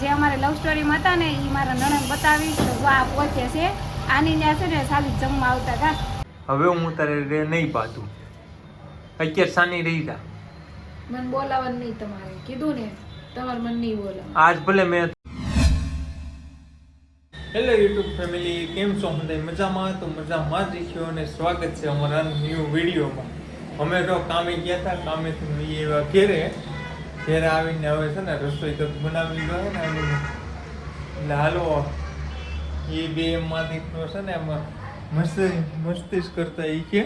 જે અમારે લવ સ્ટોરીમાં હતા ને એ મારા નણંદ બતાવીશ. તો જો આ પહોંચે છે આની ત્યાં છે ને સાલી જમવા આવતા હતા. હવે હું તારે નહીં પાતું અત્યારે સાની રહી જા. મને બોલાવવાનું નહીં તમારે કીધું ને તમારે મને નહીં બોલાવ. આજ ભલે મેં હેલો યુટ્યુબ ફેમિલી, કેમ છો? બધા મજામાં? તો મજામાં જ શીખ્યો અને સ્વાગત છે અમારા ન્યૂ વિડીયોમાં. અમે તો કામે ગયા હતા, કામેથી એવા ઘેરે આવીને હવે છે ને રસોઈ તો બનાવી ગયો ને એટલે હાલો એ બે એમાંથી છે ને એમાં મસ્તી કરતા એ કે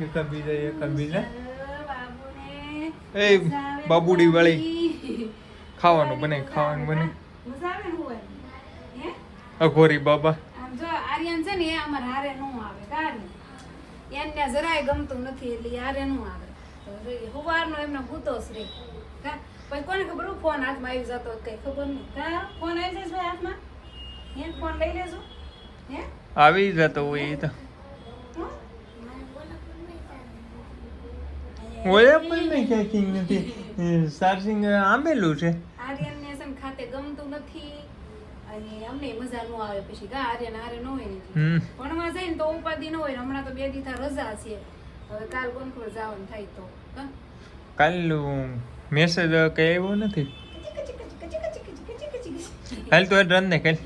એકા એ બાબુડી વાળી ખાવાનું બને અઘોરી બાબા. જો આર્યન છે ને એ અમારે હારે નો આવે કાને એને જરાય ગમતું નથી એટલે હારે નો આવે. તો હુવારનો એમને ભૂતોસ રે કા પછી કોને ખબર ફોન હાથમાં આવી જતો કઈ ખબર નહીં. કા ફોન આવી જશે હાથમાં? હે ફોન લઈ લેજો. હે આવી જતો હોય એ તો હોય પણ નહીં ક્યાંક નથી ચાર્જિંગ આંબેલું છે. આર્યનને છે ને ખાતે ગમતું નથી અને અમને મજા ન આવે. પછી ગા આર્યન હારે ન હોય ને ભણવા જાય ને તો ઉપાધિ ન હોય. હમણાં તો 2 દિવસ રજા છે. હવે કાલ કોણ ખબર જવાનું થાય તો કાલ મેસેજ કઈ આવ્યો નથી. હાલ તો રન ને કાલ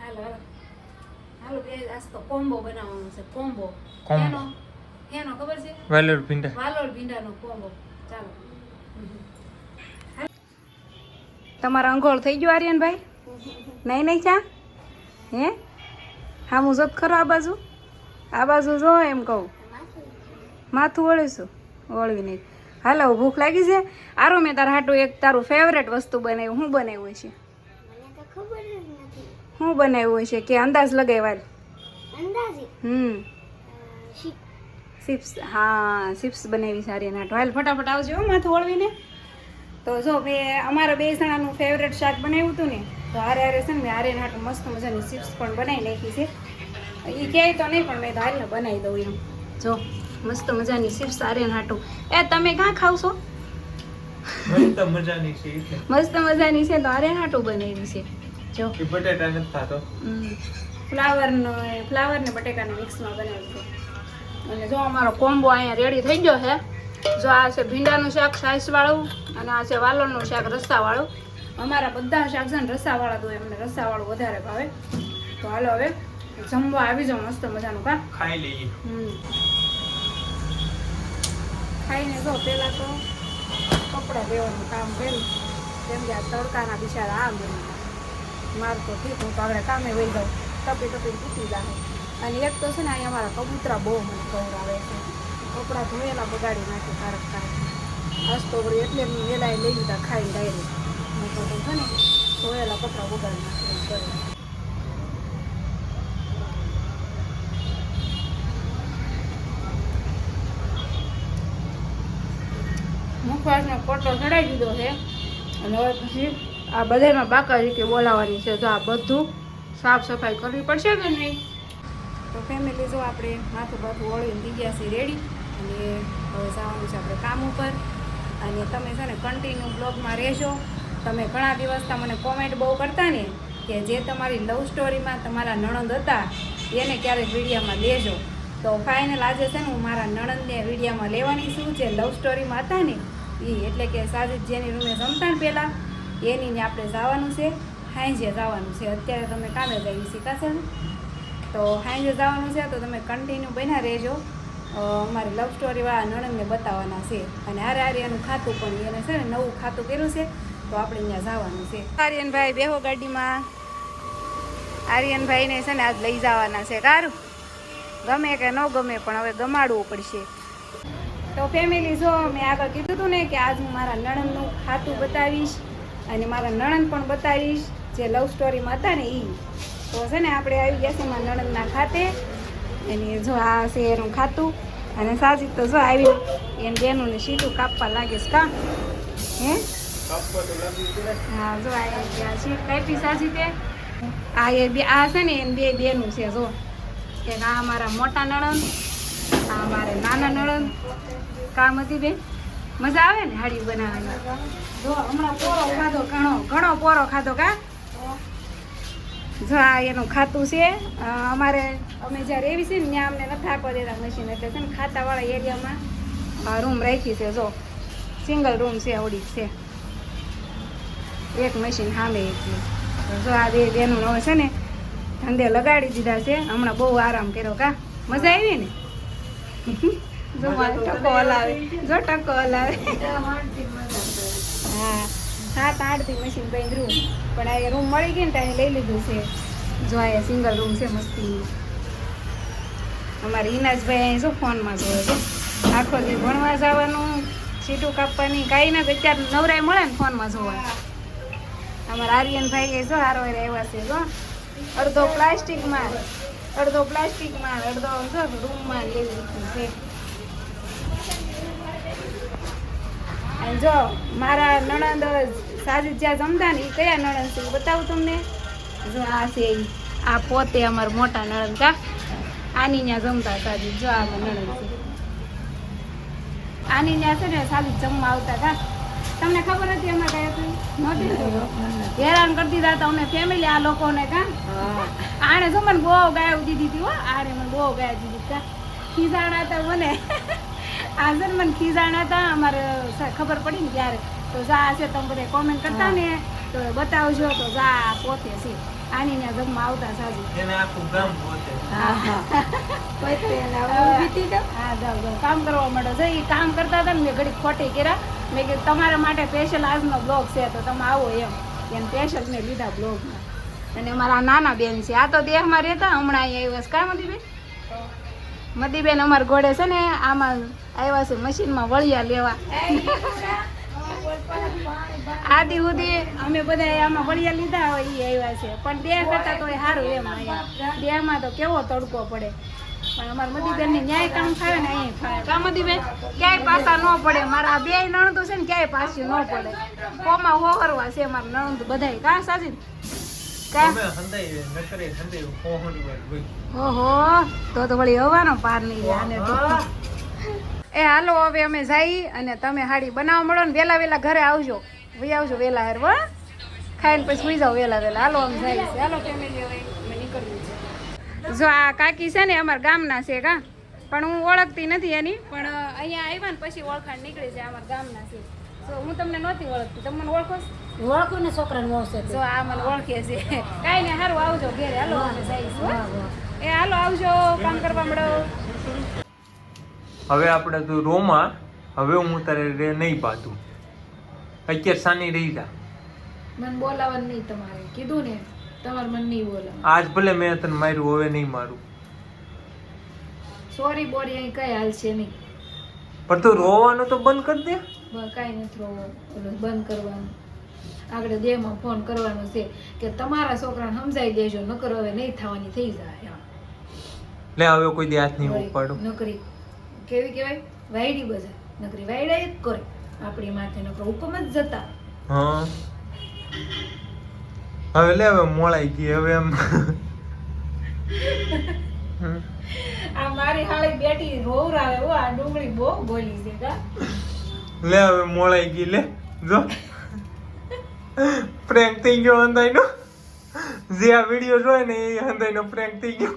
હાલો બે આજ તો કોમ્બો બનાવવાનો છે. કોમ્બો એનો ખબર છે? વાલોડ ભીંડાનો કોમ્બો. ચાલો તમારા અંગોળ થઈ ગયો આર્યનભાઈ? નહીં ચા હે હા હું જોત ખરો આ બાજુ જો એમ કહું માથું વળીશું વળવી નહીં. હાલો ભૂખ લાગી છે? આરો મેં તારા હાટું એક તારું ફેવરેટ વસ્તુ બનાવ્યું. શું બનાવ્યું છે? શું બનાવ્યું છે કે અંદાજ લગાવ્યા? ચિપ્સ. હા ચિપ્સ બનાવી સારી નાટો. હાલ ફટાફટ આવજો માથું વળવીને. તો જો અમારા 2 જણાનું ફેવરેટ શાક બનાવ્યું હતું ને તો હારે છે ને મેં હારે નાટું મસ્ત મજાની ચિપ્સ પણ બનાવી નાખી છે. એ ક્યાંય તો નહીં પણ મેં તો હાલને બનાવી દઉં એમ. જો મસ્ત મજાની ચિપ્સ હારે નાટું. એ તમે ક્યાં ખાવ છો? મસ્ત મજાની છે તો હારે નાટું બનાવી છે. જો બટેટા નથી ખાતો. ફ્લાવર ને બટેકાના મિક્સમાં બનાવ્યું છે. અને જો અમારો કોમ્બો અહીંયા રેડી થઈ ગયો છે. જો આ છે ભીંડાનું શાક સાઈસવાળું અને આ છે વાલોળનું શાક રસાવાળું. અમારા બધા શાક છે ને રસાવાળા તો એમને રસાવાળું વધારે ભાવે. તો હાલો હવે જમવા આવી જાઓ મસ્ત મજાનું. કા ખાઈ લઈએ. ખાઈને જો પહેલાં તો કપડાં દેવાનું કામ કર્યું કેમ કે આ તડકાના બિચારા આ બની મારું તો ઠીક. હું તો હવે કામે વહી જાઉં ટપી તૂટી જાય. અને એક તો છે ને અહીંયા અમારા કબૂતરા બહુ મને ખવડાવે છે. કપડાં ધોયેલા બગાડી નાખે કારક આજ તો વળી એટલે વહેલા લઈ લીધા ખાઈ ડાયરેક્ટ. તો છે ને ધોયેલા કપડાં બગાડી નાખે કરે. મુખવાસનો કોટો ચડાવી દીધો છે અને હવે પછી આ બધામાં બાકાજી કે બોલાવવાની છે. જો આ બધું સાફ સફાઈ કરવી પડશે કે નહીં? તો ફેમિલી જો આપણે માથું વળીને થઈ ગયા છીએ રેડી. અને હવે જવાનું છે આપણે કામ ઉપર. અને તમે છે ને કન્ટિન્યુ બ્લોગમાં રહેજો. તમે ઘણા દિવસથી મને કોમેન્ટ બહુ કરતા ને કે જે તમારી લવ સ્ટોરીમાં તમારા નણંદ હતા એને ક્યારેક વિડીયોમાં લેજો. તો ફાઇનલ આજે છે ને હું મારા નણંદને વિડીયોમાં લેવાની છું. જે લવ સ્ટોરીમાં હતા ને એ એટલે કે સાજીદ જેની રૂમે જમતા ને પહેલાં એની આપણે જવાનું છે. હાંજે જવાનું છે. અત્યારે તમે કામે જઈ શીખાશે ને તો હાંજે જવાનું છે. તો તમે કન્ટિન્યુ બન્યા રહેજો. અમારી લવ સ્ટોરીવાળા નણંદને બતાવવાના છે. અને હારે એનું ખાતું પણ એને છે ને નવું ખાતું કર્યું છે તો આપણે ત્યાં જવાનું છે. આર્યનભાઈ બેહો ગાડીમાં. આર્યનભાઈને છે ને આજ લઈ જવાના છે. કારું ગમે કે ન ગમે પણ હવે ગમાડવું પડશે. તો ફેમિલી જો મેં આગળ કીધું હતું ને કે આજ હું મારા નણંદનું ખાતું બતાવીશ અને મારા નણંદ પણ બતાવીશ જે લવ સ્ટોરીમાં હતા ને એ. તો છે ને આપણે આવી ગયા છે મારા નણંદના ખાતે. અને જો આ છે એનું ખાતું. અને સાજી તો જો આવી એને બેનોને સીટું કાપવા લાગે છે. કા હે હા જો આ સીટ કાપી સાજી તે આ એ બે આ છે ને એને 2 બેનું છે. જો કે આ અમારા મોટા નણંદ આ અમારે નાના નણંદ કામ હતી બેન મજા આવે ને હાડી બનાવવાની. જો હમણાં પોરો ખાધો, ઘણો પોરો ખાધો કા. જો આ એનું ખાતું છે. અમારે અમે જ્યાં રહેવી છે ને ત્યાં અમને નથી આપવા દેતા મશીન, એટલે છે ને ખાતાવાળા એરિયામાં રૂમ રાખી છે. જો સિંગલ રૂમ છે, આવડી છે એક મશીન સામે એટલી. જો આ બેનું હવે છે ને ધંધે લગાડી દીધા છે. હમણાં બહુ આરામ કર્યો કા. મજા આવી ને. જો મારે ટકો હલાવે, જો ટકો હલાવે. હા 7-8 થી મશીન બાંધ્યું, પણ આ રૂમ મળી ગઈ ને ત્યાં લઈ લીધું છે. જો આ સિંગલ રૂમ છે મસ્તી. અમારે ઇનાજભાઈ અહીં શું ફોનમાં જોવે છે. આખો દી ભણવા જવાનું, સીટું કાપવાની, કાંઈ ના અત્યારે નવરાય મળે ને ફોનમાં જોવા. અમારા આર્યનભાઈ એ જો હારો આવ્યા છે. જો અડધો પ્લાસ્ટિકમાં, અડધો જો રૂમમાં લઈ લીધું છે. અને જો મારા નણંદ સાજી જ્યાં જમતા ને એ કયા નણંદ છે એ બતાવું તમને. જો આ છે આ પોતે અમારા મોટા નણંદ કા. આની ત્યાં જમતા સાજી. જો આ નણંદ છે આની ત્યાં છે ને સાજી જમવા આવતા કા. તમને ખબર હતી અમે ગયા હતી? નહોતી. હેરાન કરતી હતા તો અમે ફેમિલી આ લોકોને કા. આને જો મને બહુ ગાયું દીધી હતી હો. આને મને બહુ ગાય દીધી કા. ખીજાણા હતા મને. આજે મને ખીજાણા હતા. અમારે ખબર પડી ને ત્યારે તો જા છે તમે બધા કોમેન્ટ કરતા ને તો બતાવજો. તો જા પોતે છે આની ત્યાં જમવા આવતા સાજી. એને આખું ગામ પોતે. કામ કરવા માંડો છે. એ કામ કરતા હતા ને મેં ઘડી ખોટી કર્યા. મેં કીધું તમારા માટે સ્પેશિયલ આજનો બ્લોગ છે તો તમે આવો એમ સ્પેશિયલ મેં લીધા બ્લોગમાં. અને મારા નાના બેન છે આ તો દેહમાં રહેતા, હમણાં અહીંયા આવ્યા છે કા મદીબેન? મદીબેન અમારા ઘોડે છે ને આમાં આવ્યા છે મશીનમાં વળિયા લેવા. આદિ સુધી અમે બધા આમાં વળિયા લીધા હોય એ આવ્યા છે, પણ દેહ કરતા તો સારું એમ. અહીંયા દેહમાં તો કેવો તડકો પડે, પણ અમારા મદીબેન ને ન્યાય કામ થાય ને અહીંયા ફાવે કા મદીબેન? ક્યાંય પાસા ન પડે. મારા બે નણંદો છે ને ક્યાંય પાછી ન પડે. કોમાં હોહરવા છે મારા નણંદ બધાય કા સાજી? ઓહો તો વળી હવાનો પાર નહીં આને તો. એ હાલો હવે અમે જઈ અને તમે હાડી બનાવવા મળો ને વેલા ઘરે આવજો. ભાઈ આવજો વેલા હરવા ખાઈને પછી સુઈ જાવ વેલા. હાલો અમે જઈએ. હાલો ફેમિલી હવે અમે નીકળ્યું છે. જો આ કાકી છે ને અમારા ગામના છે કા, પણ હું ઓળખતી નથી એની, પણ અહીંયા આવ્યા ને પછી ઓળખાણ નીકળી છે અમારા ગામના છે. તો હું તમને નહોતી ઓળખતી, તમે મને ઓળખો છો? ઓળખું ને છોકરાને ઓળખે. જો આ મને ઓળખે છે. કાંઈ નહીં, સારું આવજો ઘેરે. હાલો અમે જઈશું. એ હાલો આવજો, કામ કરવા મળો. હવે આપણે તું રોમાં, હવે હું તારે નહીં પાતું. અત્યારે સાની રહી જા. મને બોલાવવાનું નહીં તમારે કીધું ને, તમારે મને નહીં બોલાવ. આજ ભલે મેં તને માર્યું, હવે નહીં મારું. સોરી બોરી અહીં કઈ હાલ છે નહીં. પણ તું રોવાનું તો બંધ કરી દે. કાંઈ નથી રોવું, બંધ કરવાનું. આગળ દેહમાં ફોન કરવાનો છે કે તમારા છોકરાને સમજાઈ દેજો, નકર હવે નહીં થવાની થઈ જાય. લે હવે કોઈ દે હાથ નહીં ઉપાડું. નકરી કેવી કહેવાય? વાયડી બધા નકરી વાયડા જ કરે આપણી માથે, નકર હુકમ જ જતા. હા હવે લે હવે મોળાઈ ગઈ હવે એમ. આ મારી હાળી બેટી રોવરાવે હો. આ ડુંગળી બહુ બોલી છે કા. લે હવે મોળાઈ ગઈ. લે જો પ્રેન્ક થઈ ગયો હંધાઈનો. જે આ વિડીયો જોય ને એ હંધાઈનો પ્રેન્ક થઈ ગયો.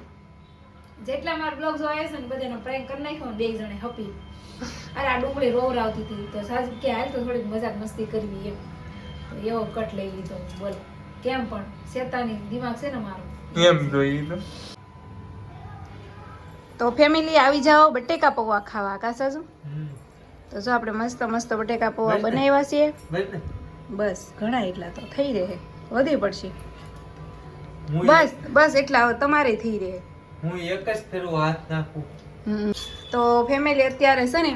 જેટલા મારા બ્લોગ જોયા છે ને બધાનો પ્રેન્ક કરી નાખ્યો ને બે જણે હપી. અરે આ ડુંગળી રોવરાવતી હતી તો સાજુ કે હાલ તો થોડીક મજાક મસ્તી કરવી એમ, તો એવો કટ લઈ લીધો. બોલ કેમ પણ શેતાની દિમાગ છે ને મારો એમ જોઈ તો. તો ફેમિલી આવી જાઓ બટેકા પૌવા ખાવા કા સાજુ? તો જો આપણે મસ્ત મસ્ત બટેકા પૌવા બનાવ્યા છે. બસ ઘણા એટલા તો થઈ રહે, વધી પડશે. બસ એટલા તમારે થઈ રહે. હું એક જ ફેરું હાથ નાખું. તો ફેમિલી અત્યારે છે ને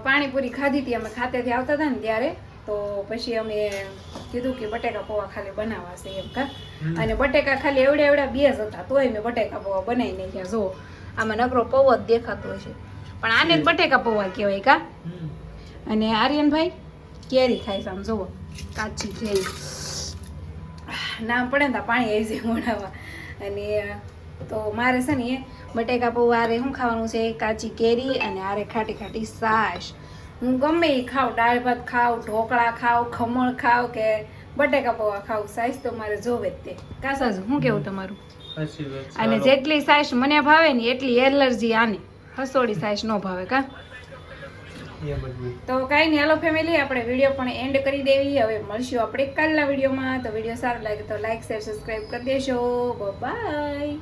પાણીપુરી ખાધી હતી અમે ખાતેથી આવતા હતા ને ત્યારે, તો પછી અમે કીધું કે બટેકા પૌવા ખાલી બનાવવા છે એમ કા. અને બટેકા ખાલી એવડા બે જ હતા, તોય મેં બટેકા પૌવા બનાવી નાખ્યા. જો આમાં નકરો પૌવો જ દેખાતો હશે, પણ આને જ બટેકા પૌવા કહેવાય કા. અને આર્યનભાઈ કેરી ખાય છે, આમ જુઓ કાચી કેરી. નામ પડે ને પાણી આવી જાય મોઢામાં. અને તો મારે છે ને બટેકા પૌવા આરે શું ખાવાનું છે? કાચી કેરી અને આરે ખાટી ખાટી છાશ. હું ગમે એ ખાઉં, દાળ ભાત ખાઉં, ઢોકળા ખાઉં, ખમણ ખાઉં કે બટેકા પૌવા ખાઉં, સાઈઝ તો મારે જોવે જ તે. કા સાસુ શું કેવું તમારું? સાચી વાત છે. અને હાલો. જેટલી સાઈઝ મને ભાવે ને એટલી એલર્જી આને, હસોડી સાઈઝ ન ભાવે. કા એ બધું. તો કાંઈ નહીં, હાલો ફેમિલી, આપણે વિડીયો પણ એન્ડ કરી દેવી. હવે મળશું આપણે કાલના વિડીયોમાં. તો વિડીયો સારો લાગે તો લાઈક શેર સબસ્ક્રાઈબ કરી દેજો. બાય.